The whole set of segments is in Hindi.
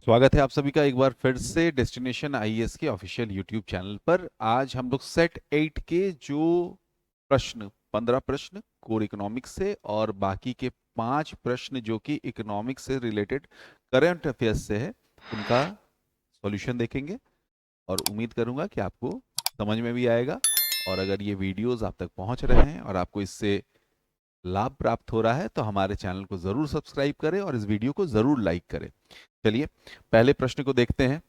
स्वागत है आप सभी का एक बार फिर से डेस्टिनेशन आईएएस के ऑफिशियल यूट्यूब चैनल पर। आज हम लोग सेट 8 के जो प्रश्न 15 प्रश्न कोर इकोनॉमिक्स से और बाकी के 5 प्रश्न जो कि इकोनॉमिक्स से रिलेटेड करंट अफेयर्स से है उनका सॉल्यूशन देखेंगे। और उम्मीद करूंगा कि आपको समझ में भी आएगा। और अगर ये वीडियोस आप तक पहुंच रहे हैं और आपको इससे लाभ प्राप्त हो रहा है तो हमारे चैनल को जरूर सब्सक्राइब करें और इस वीडियो को जरूर लाइक करें। चलिए पहले प्रश्न को देखते हैं।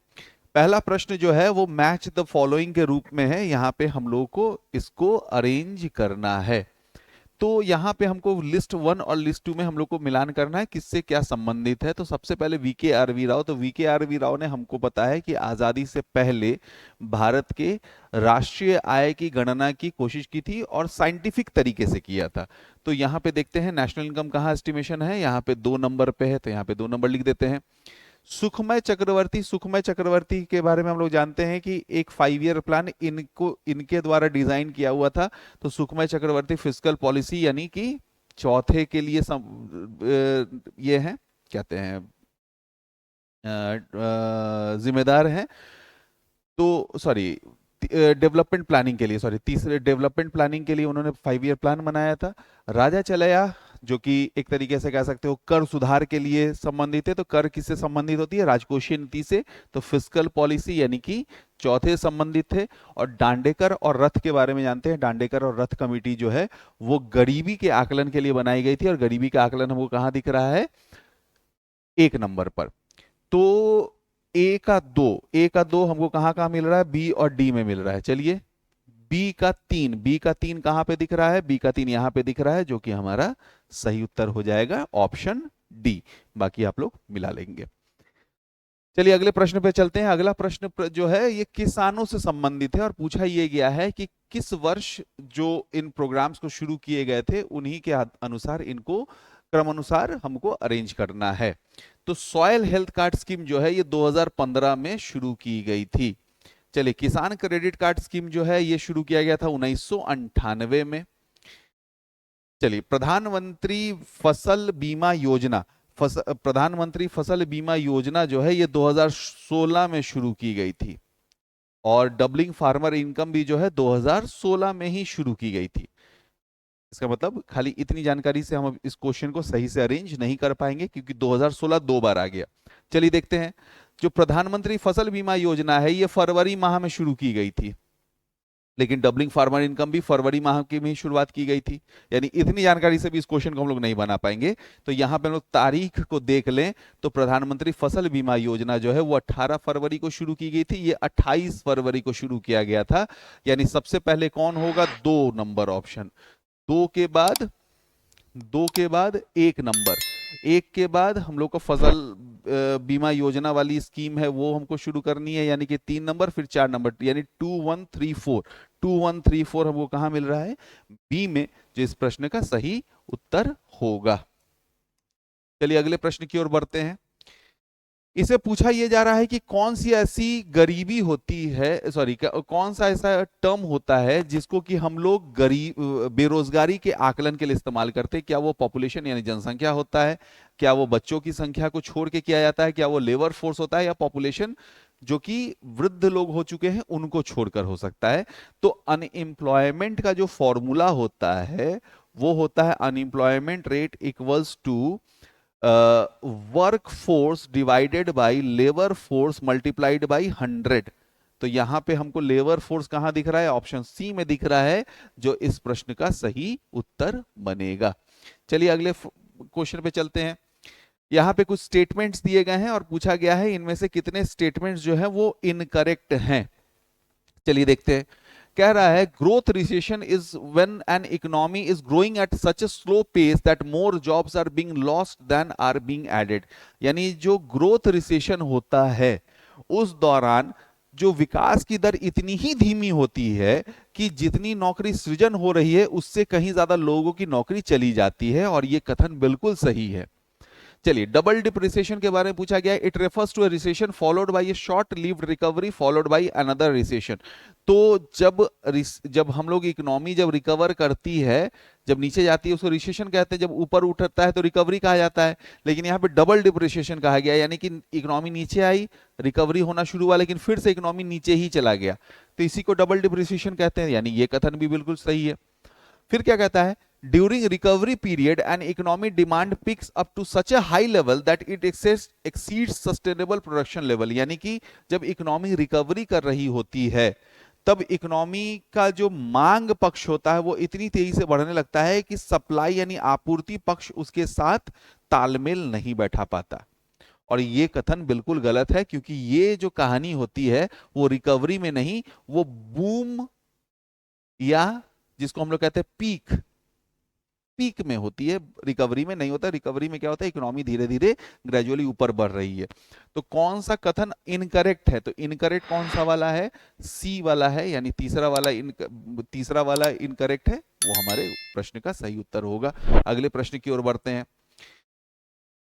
पहला प्रश्न जो है वो मैच द फॉलोइंग के रूप में है। यहाँ पे हम लोगों को इसको अरेंज करना है। तो यहाँ पे हमको लिस्ट 1 और लिस्ट 2 में हम लोग को मिलान करना है किससे क्या संबंधित है। तो सबसे पहले वीके आरवी राव। तो वीके आरवी राव ने हमको बताया कि आजादी से पहले भारत के राष्ट्रीय आय की गणना की कोशिश की थी और साइंटिफिक तरीके से किया था। तो यहाँ पे देखते हैं नेशनल इनकम कहाँ एस्टिमेशन है, यहाँ पे 2 नंबर पे है तो यहाँ पे 2 नंबर लिख देते हैं। सुखमय चक्रवर्ती के बारे में हम लोग जानते हैं कि एक 5 ईयर प्लान इनके द्वारा डिजाइन किया हुआ था। तो सुखमय चक्रवर्ती फिस्कल पॉलिसी यानी कि चौथे के लिए ये है कहते हैं जिम्मेदार हैं। तो सॉरी डेवलपमेंट प्लानिंग के लिए, सॉरी तीसरे डेवलपमेंट प्लानिंग के लिए उन्होंने 5 ईयर प्लान बनाया था। राजा चलया जो कि एक तरीके से कह सकते हो कर सुधार के लिए संबंधित है। तो कर किससे संबंधित होती है? राजकोषीय नीति से। तो फिस्कल पॉलिसी यानी कि चौथे संबंधित थे। और दांडेकर और रथ के बारे में जानते हैं। दांडेकर और रथ कमेटी जो है वो गरीबी के आकलन के लिए बनाई गई थी और गरीबी का आकलन हमको कहाँ दिख रहा है? 1 नंबर पर। तो ए का दो हमको कहाँ कहाँ मिल रहा है? बी और डी में मिल रहा है। चलिए बी का तीन कहाँ पे दिख रहा है? बी का 3 यहाँ पे दिख रहा है जो कि हमारा सही उत्तर हो जाएगा ऑप्शन डी। बाकी आप लोग मिला लेंगे। चलिए अगले प्रश्न पे चलते हैं। अगला प्रश्न जो है ये किसानों से संबंधित है और पूछा ये गया है कि किस वर्ष जो इन प्रोग्राम्स को शुरू किए गए थे उन्हीं के अनुसार इनको क्रमानुसार हमको अरेंज करना है। तो सॉयल हेल्थ कार्ड स्कीम जो है ये 2015 में शुरू की गई थी। चलिए किसान क्रेडिट कार्ड स्कीम जो है ये शुरू किया गया था 1998 में। चलिए प्रधानमंत्री फसल बीमा योजना, प्रधानमंत्री फसल बीमा योजना जो है ये 2016 में शुरू की गई थी। और डबलिंग फार्मर इनकम भी जो है 2016 में ही शुरू की गई थी। इसका मतलब खाली इतनी जानकारी से हम इस क्वेश्चन को सही से अरेंज नहीं कर पाएंगे क्योंकि 2016 दो बार आ गया। चलिए देखते हैं। जो प्रधानमंत्री फसल बीमा योजना है ये फरवरी माह में शुरू की गई थी, लेकिन डबलिंग फार्मर इनकम भी फरवरी माह की में शुरुआत की गई थी। यानी इतनी जानकारी से भी इस क्वेश्चन को हम लोग नहीं बना पाएंगे। तो यहां पे हम लोग तारीख को देख लें तो प्रधानमंत्री फसल बीमा योजना जो है वो 18 फरवरी को शुरू की गई थी, ये 28 फरवरी को शुरू किया गया था। यानी सबसे पहले कौन होगा? 2 नंबर ऑप्शन। दो के बाद 2 के बाद 1 नंबर, 1 के बाद हम लोग को फसल बीमा योजना वाली स्कीम है वो हमको शुरू करनी है यानी कि 3 नंबर, फिर 4 नंबर यानी 2134। 2134 हमको कहाँ मिल रहा है? बी में, जो इस प्रश्न का सही उत्तर होगा। चलिए अगले प्रश्न की ओर बढ़ते हैं। इसे पूछा यह जा रहा है कि कौन सी ऐसी गरीबी होती है, सॉरी कौन सा ऐसा टर्म होता है जिसको कि हम लोग गरीब बेरोजगारी के आकलन के लिए इस्तेमाल करते हैं। क्या वो पॉपुलेशन यानी जनसंख्या होता है? क्या वो बच्चों की संख्या को छोड़ के किया जाता है? क्या वो लेबर फोर्स होता है? या पॉपुलेशन जो कि वृद्ध लोग हो चुके हैं उनको छोड़कर हो सकता है? तो अनएम्प्लॉयमेंट का जो फॉर्मूला होता है वो होता है unemployment rate equals to work force divided by labour force multiplied by 100। तो यहां पे हमको लेबर फोर्स कहां दिख रहा है? ऑप्शन सी में दिख रहा है, जो इस प्रश्न का सही उत्तर बनेगा। चलिए अगले क्वेश्चन पे चलते हैं। यहां पे कुछ स्टेटमेंट्स दिए गए हैं और पूछा गया है इनमें से कितने स्टेटमेंट्स जो है वो इनकरेक्ट हैं। चलिए देखते हैं। कह रहा है growth recession is when an economy is growing at such a slow pace that more jobs are being lost than are being added. यानी जो ग्रोथ रिसेशन होता है उस दौरान जो विकास की दर इतनी ही धीमी होती है कि जितनी नौकरी सृजन हो रही है उससे कहीं ज्यादा लोगों की नौकरी चली जाती है। और यह कथन बिल्कुल सही है। चलिए, डबल डिप्रिसिएशन के बारे में पूछा गया है। It refers to a recession followed by a short lived recovery followed by another recession. तो जब हम लोग इकोनॉमी जब रिकवर करती है, जब नीचे जाती है उसको रिसेशन कहते हैं, जब ऊपर उठता है तो रिकवरी कहा जाता है। लेकिन यहाँ पे डबल डिप्रिसिएशन कहा गया, यानी कि इकोनॉमी नीचे आई, रिकवरी होना शुरू हुआ, लेकिन फिर से इकोनॉमी नीचे ही चला गया, तो इसी को डबल डिप्रिसिएशन कहते हैं। यानी ये कथन भी बिल्कुल सही है। फिर क्या कहता है, during recovery period and economic demand picks up to such a high level that it exceeds sustainable production level. यानी कि जब इकोनॉमी रिकवरी कर रही होती है तब इकोनॉमी का जो मांग पक्ष होता है वो इतनी तेजी से बढ़ने लगता है कि सप्लाई यानी आपूर्ति पक्ष उसके साथ तालमेल नहीं बैठा पाता। और ये कथन बिल्कुल गलत है, क्योंकि ये जो कहानी होती है वो रिकवरी में नहीं, वो बूम या जिसको हम लोग कहते हैं पीक में होती है, रिकवरी में नहीं होता। रिकवरी में क्या होता है, इकोनॉमी धीरे धीरे ग्रेजुअली ऊपर बढ़ रही है। तो कौन सा कथन इनकरेक्ट है, तो इनकरेक्ट कौन सा वाला है, सी वाला है, यानी तीसरा वाला इनकरेक्ट है, वो हमारे प्रश्न का सही उत्तर होगा। अगले प्रश्न की ओर बढ़ते हैं।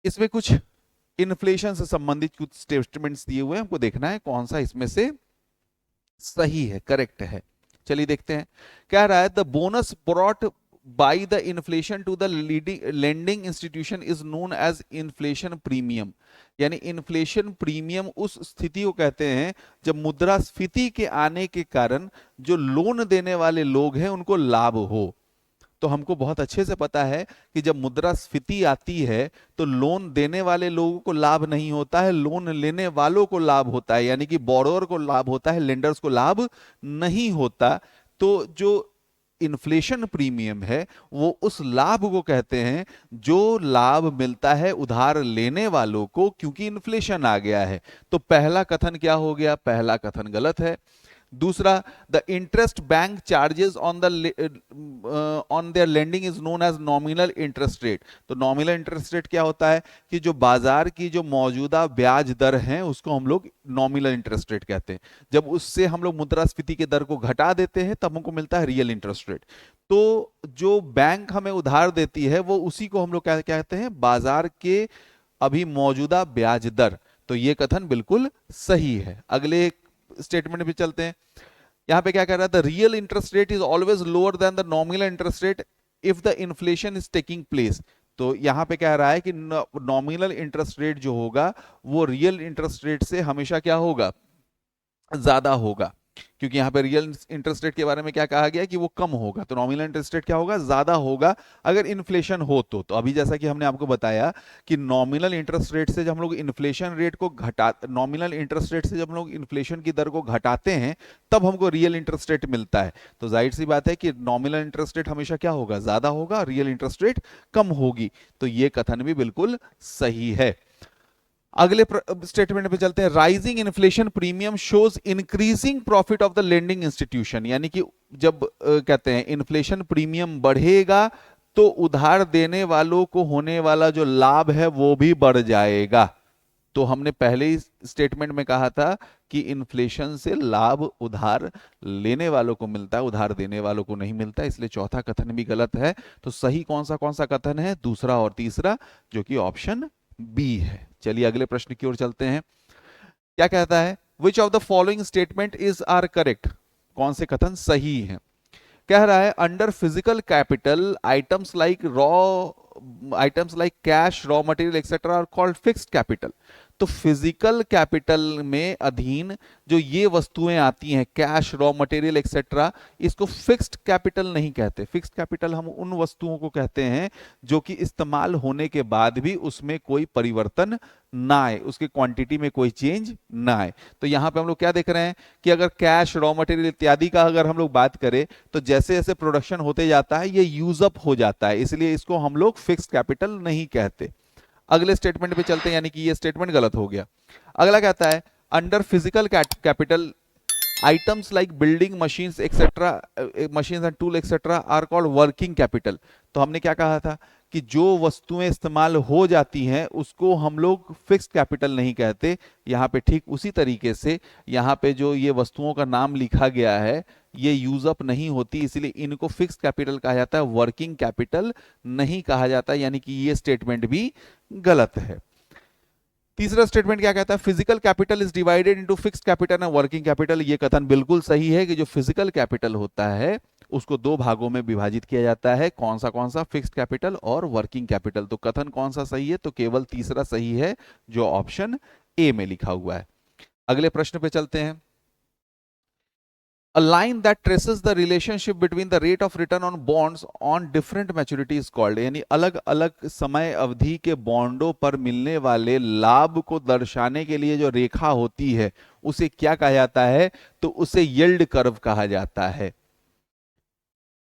इसमें कुछ इन्फ्लेशन से संबंधित कुछ स्टेटमेंट्स दिए हुए हैं, हमको देखना है कौन सा इसमें से सही है, करेक्ट है। चलिए देखते हैं। कह रहा है, the bonus brought by the inflation to the lending institution is known as inflation premium। यानी इन्फ्लेशन प्रीमियम उस स्थिति को कहते हैं जब मुद्रास्फीति के आने के कारण जो लोन देने वाले लोग हैं उनको लाभ हो। तो हमको बहुत अच्छे से पता है कि जब मुद्रास्फीति आती है तो लोन देने वाले लोगों को लाभ नहीं होता है, लोन लेने वालों को लाभ होता है, यानी कि बोरोअर को लाभ होता है, लेंडर्स को लाभ नहीं होता। तो जो इन्फ्लेशन प्रीमियम है वो उस लाभ को कहते हैं जो लाभ मिलता है उधार लेने वालों को, क्योंकि इन्फ्लेशन आ गया है। तो पहला कथन क्या हो गया, पहला कथन गलत है। दूसरा, the interest bank charges on their lending is known as nominal interest rate. तो नॉमिनल इंटरेस्ट रेट क्या होता है कि जो बाजार की जो मौजूदा ब्याज दर है उसको हम लोग नॉमिनल इंटरेस्ट रेट कहते हैं। जब उससे हम लोग मुद्रास्फीति के दर को घटा देते हैं तब हमको मिलता है रियल इंटरेस्ट रेट। तो जो बैंक हमें उधार देती है वो उसी को हम लोग क्या कहते हैं, बाजार के अभी मौजूदा ब्याज दर। तो ये कथन बिल्कुल सही है। अगले स्टेटमेंट पे चलते हैं। यहां पे क्या कह रहा था, real interest rate is always lower than the nominal interest rate if the inflation is taking place. तो यहां पे कह रहा है कि नॉमिनल इंटरेस्ट रेट जो होगा वो रियल इंटरेस्ट रेट से हमेशा क्या होगा, ज्यादा होगा, क्योंकि यहां पे रियल इंटरेस्ट रेट के बारे में क्या कहा गया कि वो कम होगा। तो नॉमिनल इंटरेस्ट रेट क्या होगा, ज्यादा होगा अगर इन्फ्लेशन हो तो अभी जैसा कि हमने आपको बताया कि नॉमिनल इंटरेस्ट रेट से जब हम लोग इन्फ्लेशन रेट को नॉमिनल इंटरेस्ट रेट से जब हम लोग इन्फ्लेशन की दर को घटाते हैं तब हमको रियल इंटरेस्ट रेट मिलता है। तो जाहिर सी बात है कि नॉमिनल इंटरेस्ट रेट हमेशा क्या होगा, ज्यादा होगा, रियल इंटरेस्ट रेट कम होगी। तो ये कथन भी बिल्कुल सही है। अगले स्टेटमेंट पे चलते हैं। Rising inflation premium shows increasing profit of the lending institution. यानी कि जब कहते हैं इन्फ्लेशन प्रीमियम बढ़ेगा तो उधार देने वालों को होने वाला जो लाभ है वो भी बढ़ जाएगा। तो हमने पहले ही स्टेटमेंट में कहा था कि इन्फ्लेशन से लाभ उधार लेने वालों को मिलता है, उधार देने वालों को नहीं मिलता, इसलिए चौथा कथन भी गलत है। तो सही कौन सा कथन है, दूसरा और तीसरा, जो कि ऑप्शन बी है। चलिए अगले प्रश्न की ओर चलते हैं। क्या कहता है, which of the following statement is are correct. कौन से कथन सही हैं। कह रहा है, under physical capital items like cash, raw material etcetera are called fixed capital. तो फिजिकल कैपिटल में अधीन जो ये वस्तुएं आती हैं, कैश, रॉ मटेरियल एक्सेट्रा, इसको फिक्स्ड कैपिटल नहीं कहते। फिक्स्ड कैपिटल हम उन वस्तुओं को कहते हैं जो कि इस्तेमाल होने के बाद भी उसमें कोई परिवर्तन ना आए, उसकी क्वांटिटी में कोई चेंज ना आए। तो यहां पे हम लोग क्या देख रहे हैं कि अगर कैश, रॉ मटेरियल इत्यादि का अगर हम लोग बात करें तो जैसे जैसे प्रोडक्शन होते जाता है ये यूज अप हो जाता है, इसलिए इसको हम लोग फिक्स्ड कैपिटल नहीं कहते। अगले स्टेटमेंट पे चलते हैं, यानी कि ये स्टेटमेंट गलत हो गया। अगला कहता है, under physical capital items like building machines etcetera, machines and tool etcetera are called working capital. तो हमने क्या कहा था कि जो वस्तुएं इस्तेमाल हो जाती हैं उसको हम लोग फिक्स्ड कैपिटल नहीं कहते। यहाँ पे ठीक उसी तरीके से यहाँ पे जो ये वस्तुओं का नाम लिखा गया है ये यूज अप नहीं होती, इसलिए इनको फिक्स्ड कैपिटल कहा जाता है, वर्किंग कैपिटल नहीं कहा जाता, यानी कि ये स्टेटमेंट भी गलत है। तीसरा स्टेटमेंट क्या कहता है, physical capital is divided into fixed capital and working capital. ये कथन बिल्कुल सही है कि जो फिजिकल कैपिटल होता है उसको दो भागों में विभाजित किया जाता है। कौन सा, फिक्स्ड कैपिटल और वर्किंग कैपिटल। तो कथन कौन सा सही है, तो केवल तीसरा सही है जो ऑप्शन ए में लिखा हुआ है। अगले प्रश्न पे चलते हैं। A line that traces the relationship between the rate of return on bonds on different maturity is called, यानी अलग अलग समय अवधि के बॉन्डों पर मिलने वाले लाभ को दर्शाने के लिए जो रेखा होती है उसे क्या कहा जाता है, तो उसे यील्ड कर्व कहा जाता है।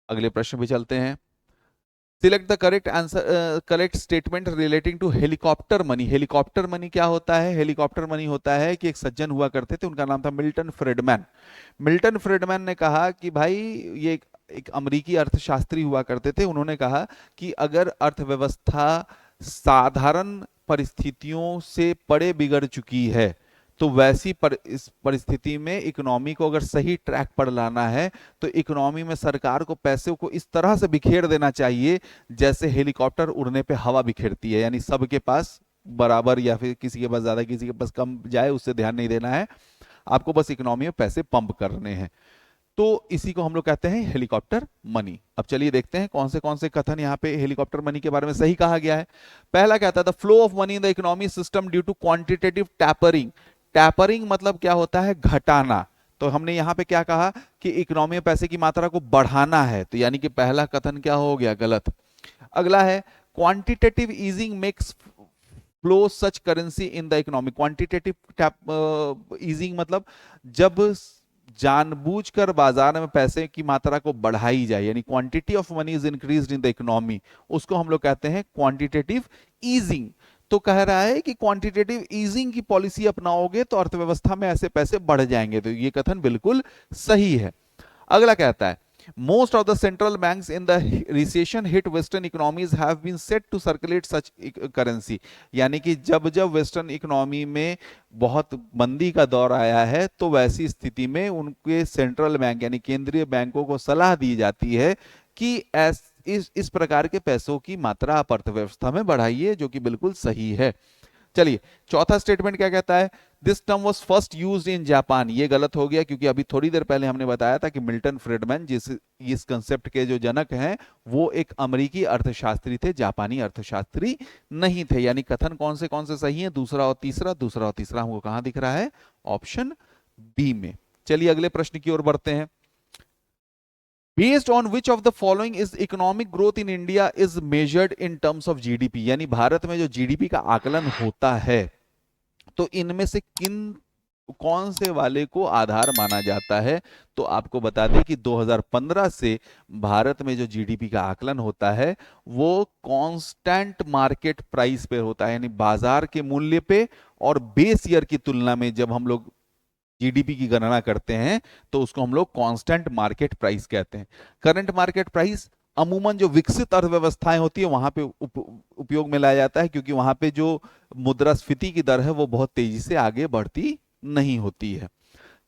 अगले प्रश्न पे चलते हैं। Select the correct answer, correct statement relating to helicopter money. Helicopter money क्या होता है, हेलीकॉप्टर मनी होता है कि एक सज्जन हुआ करते थे, उनका नाम था मिल्टन फ्रीडमैन। मिल्टन फ्रीडमैन ने कहा कि भाई, ये एक अमेरिकी अर्थशास्त्री हुआ करते थे, उन्होंने कहा कि अगर अर्थव्यवस्था साधारण परिस्थितियों से परे बिगड़ चुकी है तो वैसी इस परिस्थिति में इकोनॉमी को अगर सही ट्रैक पर लाना है तो इकोनॉमी में सरकार को पैसे को इस तरह से बिखेर देना चाहिए जैसे हेलीकॉप्टर उड़ने पे हवा बिखेरती है, यानी सबके पास बराबर या फिर किसी के पास ज्यादा किसी के पास कम जाए उससे ध्यान नहीं देना है, आपको बस इकोनॉमी में पैसे पंप करने हैं। तो इसी को हम लोग कहते हैं हेलीकॉप्टर मनी। अब चलिए देखते हैं कौन से कथन यहाँ पे हेलीकॉप्टर मनी के बारे में सही कहा गया है। पहला कहता था, flow of money in the economy system due to quantitative tapering. Tapering मतलब क्या होता है, घटाना। तो हमने यहां पे क्या कहा कि इकोनॉमी में पैसे की मात्रा को बढ़ाना है, तो यानी कि पहला कथन क्या हो गया, गलत। अगला है, quantitative easing makes flow such currency in the economy. Quantitative easing मतलब जब जानबूझकर बाजार में पैसे की मात्रा को बढ़ाई जाए, यानी quantity of money is increased in the economy, उसको हम लोग कहते हैं क्वांटिटेटिव ईजिंग। तो कह रहा है कि क्वांटिटेटिव ईजिंग की पॉलिसी अपनाओगे तो अर्थव्यवस्था में ऐसे पैसे बढ़ जाएंगे, तो ये कथन बिल्कुल सही है। अगला कहता है, most of the central banks in the recession hit western economies have been set to circulate such currency। यानी कि जब जब वेस्टर्न इकोनॉमी में बहुत मंदी का दौर आया है तो वैसी स्थिति में उनके सेंट्रल बैंक यानी केंद्रीय बैंकों को सलाह दी जाती है कि इस प्रकार के पैसों की मात्रा आप अर्थव्यवस्था में बढ़ाइए, जो कि बिल्कुल सही है। चलिए चौथा स्टेटमेंट क्या कहता है, this term was first used in Japan. ये गलत हो गया क्योंकि अभी थोड़ी देर पहले हमने बताया था कि मिल्टन फ्रीडमैन इस कंसेप्ट के जो जनक हैं वो एक अमेरिकी अर्थशास्त्री थे, जापानी अर्थशास्त्री नहीं थे। यानी कथन कौन से सही है, दूसरा और तीसरा। दूसरा और तीसरा हमको कहां दिख रहा है, ऑप्शन बी में। चलिए अगले प्रश्न की ओर बढ़ते हैं। Based on which of the following is economic growth in India is measured in terms of GDP। यानी भारत में जो जीडीपी का आकलन होता है तो इनमें से कौन से वाले को आधार माना जाता है। तो आपको बता दें कि 2015 से भारत में जो जीडीपी का आकलन होता है वो कांस्टेंट मार्केट प्राइस पे होता है, यानी बाजार के मूल्य पे, और बेस ईयर की तुलना में जब हम लोग जीडीपी की गणना करते हैं तो उसको हम लोग कांस्टेंट मार्केट प्राइस कहते हैं। करंट मार्केट प्राइस अमूमन जो विकसित अर्थव्यवस्थाएं होती है वहां पे उपयोग में लाया जाता है, क्योंकि वहां पे जो मुद्रास्फीति की दर है वो बहुत तेजी से आगे बढ़ती नहीं होती है।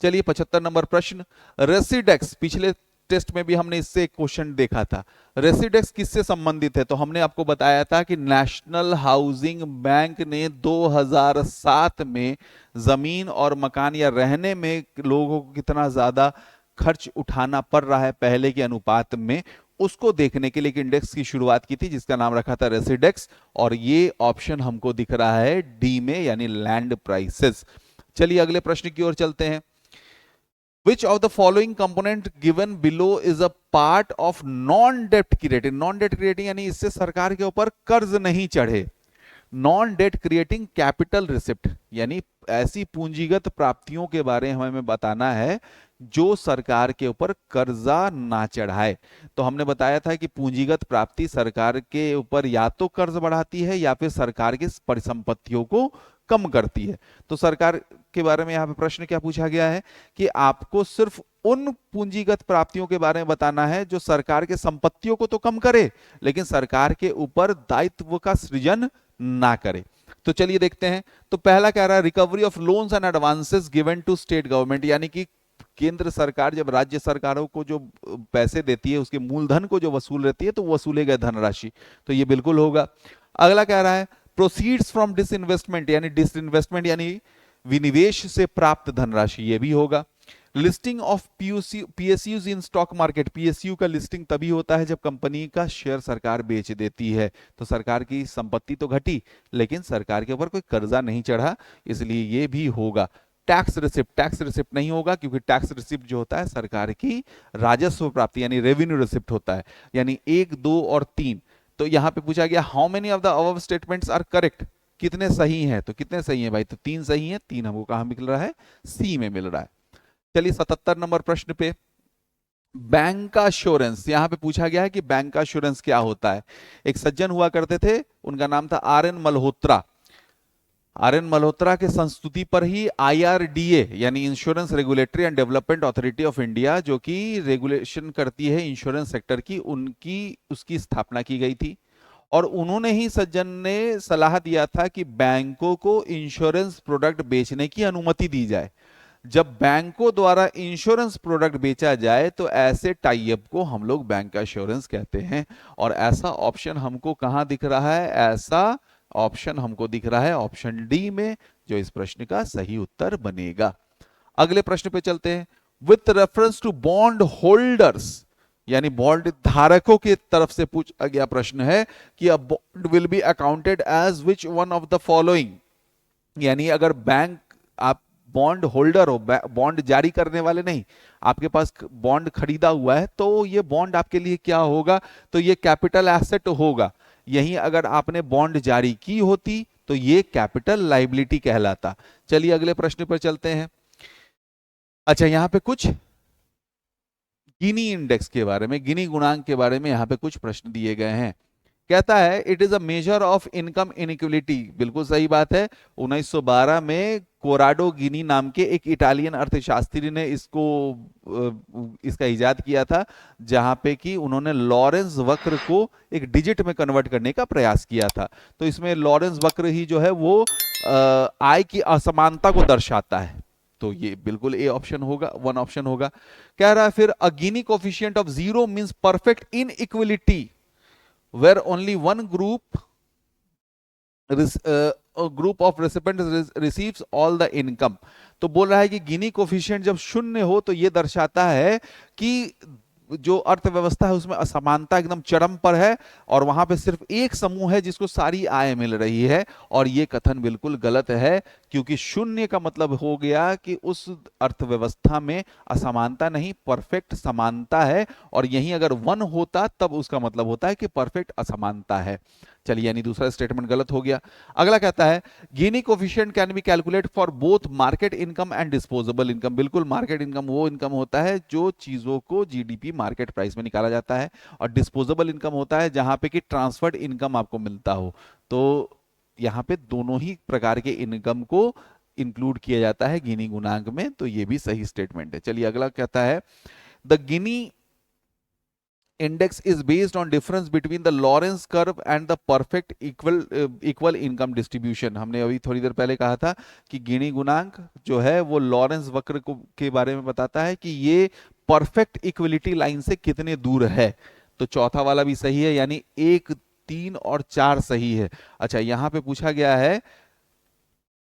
चलिए 75 नंबर प्रश्न, रेसिडेक्स। पिछले टेस्ट में भी हमने इससे एक क्वेश्चन देखा था। रेसिडेक्स किससे संबंधित है, तो हमने आपको बताया था कि नेशनल हाउसिंग बैंक ने 2007 में जमीन और मकान या रहने में लोगों को कितना ज्यादा खर्च उठाना पड़ रहा है पहले के अनुपात में, उसको देखने के लिए एक इंडेक्स की शुरुआत की थी जिसका नाम रखा था रेसिडेक्स, और ये ऑप्शन हमको दिख रहा है डी में, यानी लैंड प्राइसेस। चलिए अगले प्रश्न की ओर चलते हैं। Which of the following component given below is a part of non-debt creating? Non-debt creating यानी इससे सरकार के ऊपर कर्ज नहीं चढ़े। Non debt creating capital receipt यानी ऐसी पूंजीगत प्राप्तियों के बारे में हमें बताना है जो सरकार के ऊपर कर्जा ना चढ़ाए। तो हमने बताया था कि पूंजीगत प्राप्ति सरकार के ऊपर या तो कर्ज बढ़ाती है या फिर सरकार की परिसंपत्तियों को कम करती है। तो सरकार के बारे में यहाँ पे प्रश्न क्या पूछा गया है कि आपको सिर्फ उन पूंजीगत प्राप्तियों के बारे में बताना है जो सरकार के संपत्तियों को तो कम करे लेकिन सरकार के ऊपर दायित्व का सृजन ना करे। तो चलिए देखते हैं। तो पहला कह रहा है recovery of loans and advances given to state government, यानी कि केंद्र सरकार जब राज्य सरकारों को जो पैसे देती है उसके मूलधन को जो वसूल रहती है तो वसूले गए धनराशि, तो ये बिल्कुल होगा। अगला कह रहा है प्रोसीड्स फ्रॉम डिसइन्वेस्टमेंट, यानी डिसइन्वेस्टमेंट यानी विनिवेश से प्राप्त धनराशि, ये भी होगा। Listing of PSUs in stock market, PSU का लिस्टिंग तभी होता है जब कंपनी का शेयर सरकार बेच देती है, तो सरकार की संपत्ति तो घटी लेकिन सरकार के ऊपर कोई कर्जा नहीं चढ़ा, इसलिए ये भी होगा। टैक्स रिसिप्ट, टैक्स रिसिप्ट नहीं होगा क्योंकि टैक्स रिसिप्ट जो होता है सरकार की राजस्व प्राप्ति यानी रेवेन्यू रिसिप्ट होता है, यानी 1, 2 और 3। तो यहां पे पूछा गया how many of the above statements are correct, कितने सही हैं, तो कितने सही हैं भाई, तो 3 सही हैं। 3 हमको कहां मिल रहा है, सी में मिल रहा है। चलिए 77 नंबर प्रश्न पे, बैंक अश्योरेंस, यहां पे पूछा गया है कि बैंक अश्योरेंस क्या होता है। एक सज्जन हुआ करते थे, उनका नाम था आर.एन. मल्होत्रा। आर.एन. मल्होत्रा के संस्तुति पर ही IRDA यानी insurance regulatory and development authority of India, जो कि रेगुलेशन करती है इंश्योरेंस सेक्टर की, उसकी स्थापना की गई थी। और उन्होंने ही सज्जन ने सलाह दिया था कि बैंकों को इंश्योरेंस प्रोडक्ट बेचने की अनुमति दी जाए। जब बैंकों द्वारा इंश्योरेंस प्रोडक्ट बेचा जाए तो ऐसे टाई अप को हम लोग बैंक एश्योरेंस कहते हैं। और ऐसा ऑप्शन हमको कहां दिख रहा है, ऐसा ऑप्शन हमको दिख रहा है ऑप्शन डी में, जो इस प्रश्न का सही उत्तर बनेगा। अगले प्रश्न पे चलते हैं। With reference to bond holders, यानी बॉन्ड धारकों की तरफ से पूछा गया प्रश्न है कि a bond will be accounted as which one of the following, यानी अगर बैंक, आप बॉन्ड होल्डर हो, बॉन्ड जारी करने वाले नहीं, आपके पास बॉन्ड खरीदा हुआ है, तो ये बॉन्ड आपके लिए क्या होगा, तो ये कैपिटल एसेट होगा। यहीं अगर आपने बॉन्ड जारी की होती तो ये कैपिटल लाइबिलिटी कहलाता। चलिए अगले प्रश्न पर चलते हैं। अच्छा, यहां पे कुछ गिनी इंडेक्स के बारे में, गिनी गुणांक के बारे में यहां पे कुछ प्रश्न दिए गए हैं। कहता है it is a measure of income inequality, बिल्कुल सही बात है। 1912 में कोराडो गिनी नाम के एक इटालियन अर्थशास्त्री ने इसका इजाद किया था, जहां पे कि उन्होंने लॉरेंस वक्र को एक डिजिट में कन्वर्ट करने का प्रयास किया था। तो इसमें लॉरेंस वक्र ही जो है वो आय की असमानता को दर्शाता है, तो ये बिल्कुल ए ऑप्शन होगा, 1 ऑप्शन होगा। कह रहा है फिर a Gini coefficient of 0 means perfect inequality where only one group of recipients receives all the income। तो बोल रहा है कि गिनी कोफिशिएंट जब 0 हो तो ये दर्शाता है कि जो अर्थव्यवस्था है उसमें असमानता एकदम चरम पर है और वहां पे सिर्फ एक समूह है जिसको सारी आय मिल रही है। और ये कथन बिल्कुल गलत है, क्योंकि 0 का मतलब हो गया कि उस अर्थव्यवस्था में असमानता नहीं, परफेक्ट समानता है। और यहीं अगर 1 होता तब उसका मतलब होता है कि परफेक्ट असमानता है। चलिए, यानी दूसरा स्टेटमेंट गलत हो गया। अगला कहता है Gini coefficient can be calculate for both market income and disposable income. बिल्कुल, मार्केट इनकम वो इनकम होता है जो चीजों को जीडीपी मार्केट प्राइस में निकाला जाता है, और डिस्पोजेबल इनकम होता है जहां पे कि ट्रांसफर्ड इनकम आपको मिलता हो। तो यहां पे दोनों ही प्रकार के इनकम को इंक्लूड किया जाता है गिनी गुणांक में, तो ये भी सही स्टेटमेंट है। चलिए अगला कहता है the Guinea index is based on difference between the Lorentz curve and the perfect equal income distribution। हमने अभी थोड़ी देर पहले कहा था कि गिनी गुणांक जो है वो लॉरेंस वक्र के बारे में बताता है कि ये परफेक्ट इक्वलिटी लाइन से कितने दूर है। तो चौथा वाला भी सही है, यानी 1, 3 और 4 सही है। अच्छा, यहां पे पूछा गया है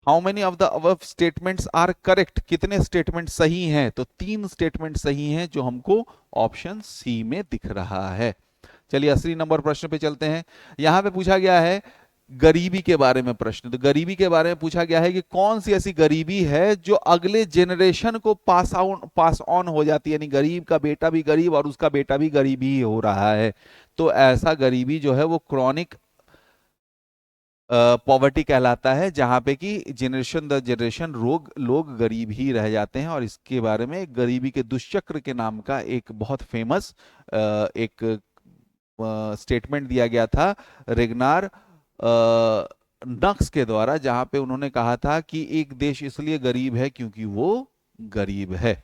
how many of the above statements are correct, कितने स्टेटमेंट सही हैं, तो 3 स्टेटमेंट सही हैं जो हमको ऑप्शन सी में दिख रहा है। चलिए 80 नंबर प्रश्न पे चलते हैं। यहां पे पूछा गया है गरीबी के बारे में प्रश्न। तो गरीबी के बारे में पूछा गया है कि कौन सी ऐसी गरीबी है जो अगले जेनरेशन को पास ऑन हो जाती है, यानी गरीब का बेटा भी गरीब और उसका बेटा भी गरीब ही हो रहा है। तो ऐसा गरीबी जो है वो क्रॉनिक पॉवर्टी कहलाता है, जहां पे कि जनरेशन दर जनरेशन लोग गरीब ही रह जाते हैं। और इसके बारे में गरीबी के दुष्चक्र के नाम का एक बहुत फेमस एक स्टेटमेंट दिया गया था रेगनार नक्स के द्वारा, जहां पे उन्होंने कहा था कि एक देश इसलिए गरीब है क्योंकि वो गरीब है।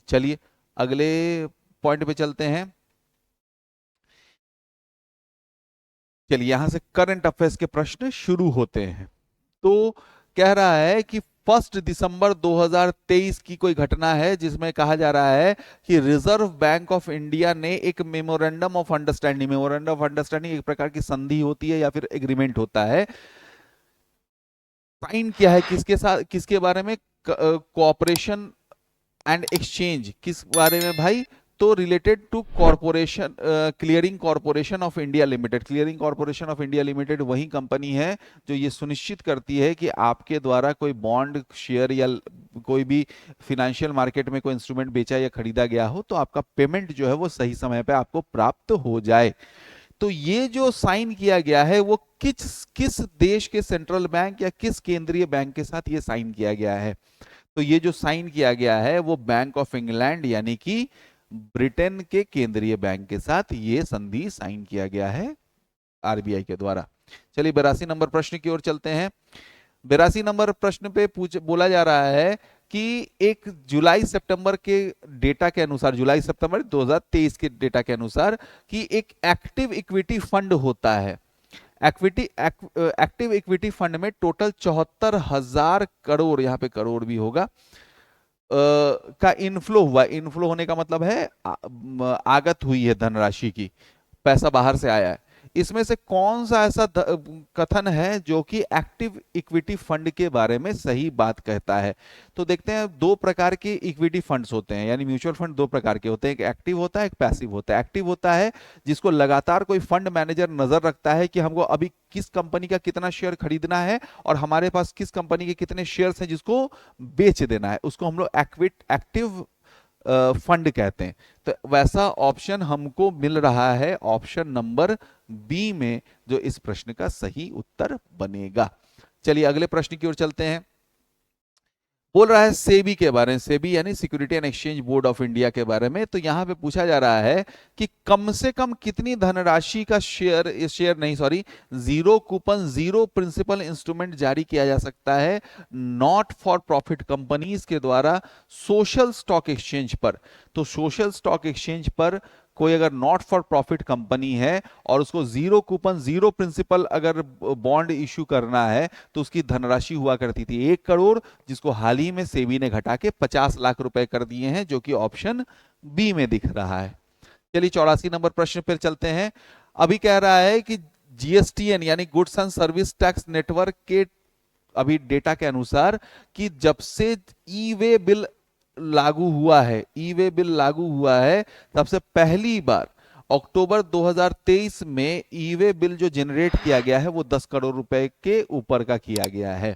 चलिए अगले पॉइंट पे चलते हैं। चलिए यहां से करंट अफेयर्स के प्रश्न शुरू होते हैं। तो कह रहा है कि 1 दिसंबर 2023 की कोई घटना है जिसमें कहा जा रहा है कि रिजर्व बैंक ऑफ इंडिया ने एक मेमोरेंडम ऑफ अंडरस्टैंडिंग एक प्रकार की संधि होती है या फिर एग्रीमेंट होता है, साइन किया है किसके साथ, किसके बारे में, कोऑपरेशन एंड एक्सचेंज, किस बारे में भाई, तो related to corporation, clearing corporation of India limited. Clearing corporation of India limited वही कंपनी है जो ये सुनिश्चित करती है कि आपके द्वारा कोई बॉन्ड, शेयर या कोई भी फिनेंशियल मार्केट में कोई इंस्ट्रूमेंट बेचा या खरीदा गया हो तो आपका पेमेंट जो है वो सही समय पे आपको प्राप्त हो जाए। तो ये जो साइन किया गया है वो किस किस देश के सेंट्रल बैंक या किस केंद्रीय बैंक के साथ ये साइन किया गया है, तो ये जो साइन किया गया है वो बैंक ऑफ इंग्लैंड यानी कि ब्रिटेन के केंद्रीय बैंक के साथ ये संधि साइन किया गया है आरबीआई के द्वारा। चलिए 82 नंबर प्रश्न की ओर चलते हैं। 82 नंबर प्रश्न पे बोला जा रहा है कि एक जुलाई सितंबर के डेटा के अनुसार, जुलाई सितंबर 2023 के डेटा के अनुसार कि एक एक्टिव इक्विटी फंड होता है। एक्टिव इक्विटी फंड में टोटल 74,000 करोड़, यहाँ पे करोड़ भी होगा, का इनफ्लो हुआ। इनफ्लो होने का मतलब है आगत हुई है धनराशि की, पैसा बाहर से आया है। इसमें से कौन सा ऐसा कथन है जो कि एक्टिव इक्विटी फंड के बारे में सही बात कहता है। तो देखते हैं, दो प्रकार के इक्विटी फंड्स होते हैं, यानी म्यूचुअल फंड दो प्रकार के होते हैं, एक एक्टिव होता है, एक पैसिव होता है। एक्टिव होता है जिसको लगातार कोई फंड मैनेजर नजर रखता है कि हमको अभी किस कंपनी का कितना शेयर खरीदना है और हमारे पास किस कंपनी के कितने शेयर्स हैं जिसको बेच देना है, उसको हम लोग एक्टिव फंड कहते हैं। तो वैसा ऑप्शन हमको मिल रहा है ऑप्शन नंबर बी में, जो इस प्रश्न का सही उत्तर बनेगा। चलिए अगले प्रश्न की ओर चलते हैं। बोल रहा है सेबी के बारे में, सेबी यानी security and exchange board of India के बारे में। तो यहां पे पूछा जा रहा है कि कम से कम कितनी धनराशि का zero coupon, zero principal instrument जारी किया जा सकता है नॉट फॉर प्रॉफिट कंपनीज के द्वारा सोशल स्टॉक एक्सचेंज पर। तो सोशल स्टॉक एक्सचेंज पर कोई अगर नॉट फॉर प्रॉफिट कंपनी है और उसको जीरो कूपन, जीरो प्रिंसिपल अगर बॉन्ड इश्यू करना है तो उसकी धनराशि हुआ करती थी 1 करोड़, जिसको हाल ही में सेबी ने घटा के 50 लाख रुपए कर दिए हैं, जो कि ऑप्शन बी में दिख रहा है। चलिए 84 नंबर प्रश्न पर चलते हैं। अभी कह रहा है कि जीएसटीएन यानी goods and service tax network के अभी डेटा के अनुसार कि जब से ई वे बिल लागू हुआ है, ई वे बिल लागू हुआ है, सबसे पहली बार अक्टूबर 2023 में ई वे बिल जो जनरेट किया गया है वो 10 करोड़ रुपए के ऊपर का किया गया है।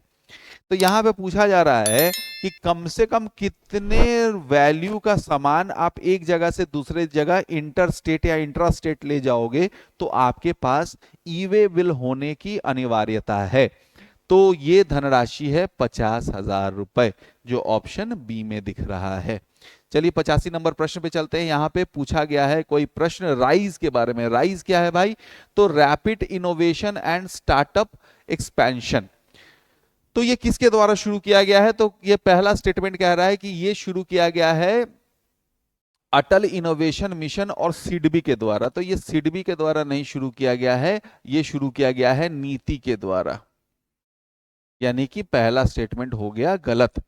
तो यहां पे पूछा जा रहा है कि कम से कम कितने वैल्यू का सामान आप एक जगह से दूसरे जगह इंटर स्टेट या इंट्रा स्टेट ले जाओगे तो आपके पास ई वे बिल होने की अनिवार्यता है। तो ये धनराशि है 50,000 रुपए, जो ऑप्शन बी में दिख रहा है। चलिए 85 नंबर प्रश्न पे चलते हैं। यहां पे पूछा गया है कोई प्रश्न राइज के बारे में। राइज क्या है भाई? तो rapid innovation and startup expansion. तो ये किसके द्वारा शुरू किया गया है? तो ये पहला स्टेटमेंट कह रहा है कि ये शुरू किया गया है अटल इनोवेशन मिशन और सिडबी के द्वारा। तो ये सिडबी के द्वारा नहीं शुरू किया गया है, ये शुरू किया गया है नीति के द्वारा, यानी कि पहला स्टेटमेंट हो गया गलत।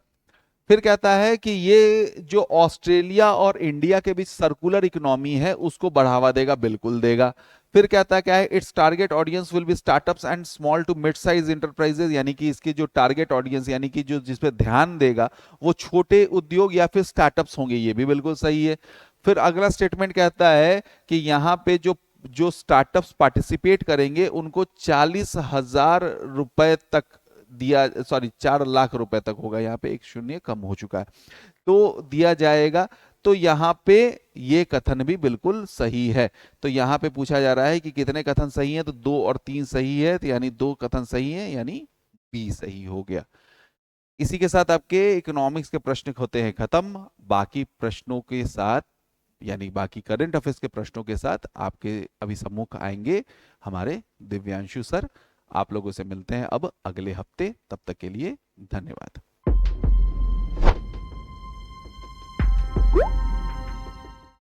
फिर कहता है कि ये जो ऑस्ट्रेलिया और इंडिया के बीच सर्कुलर इकोनॉमी है उसको बढ़ावा देगा, बिल्कुल देगा। फिर कहता है क्या है? Its target audience will be startups and small to mid size enterprises, यानी कि इसकी जो टारगेट ऑडियंस यानी कि जो जिस पे ध्यान देगा वो छोटे उद्योग या फिर स्टार्टअप्स होंगे, ये भी बिल्कुल सही है। फिर अगला स्टेटमेंट कहता है कि यहाँ पे जो स्टार्टअप्स पार्टिसिपेट करेंगे उनको 40,000 रुपए तक दिया, 4 लाख रुपए तक होगा, यहाँ पे एक शून्य कम हो चुका है, तो दिया जाएगा। तो यहाँ पे ये कथन भी बिल्कुल सही है। तो यहाँ पे पूछा जा रहा है कि कितने कथन सही हैं, तो 2 और 3 सही है, तो यानी 2 कथन सही है, यानी बी सही हो गया। इसी के साथ आपके इकोनॉमिक्स के प्रश्न होते हैं खत्म। बाकी प्रश्नों के साथ यानी बाकी करंट अफेयर्स के प्रश्नों के साथ आपके अभी सम्मुख आएंगे हमारे दिव्यांशु सर। आप लोगों से मिलते हैं अब अगले हफ्ते, तब तक के लिए धन्यवाद।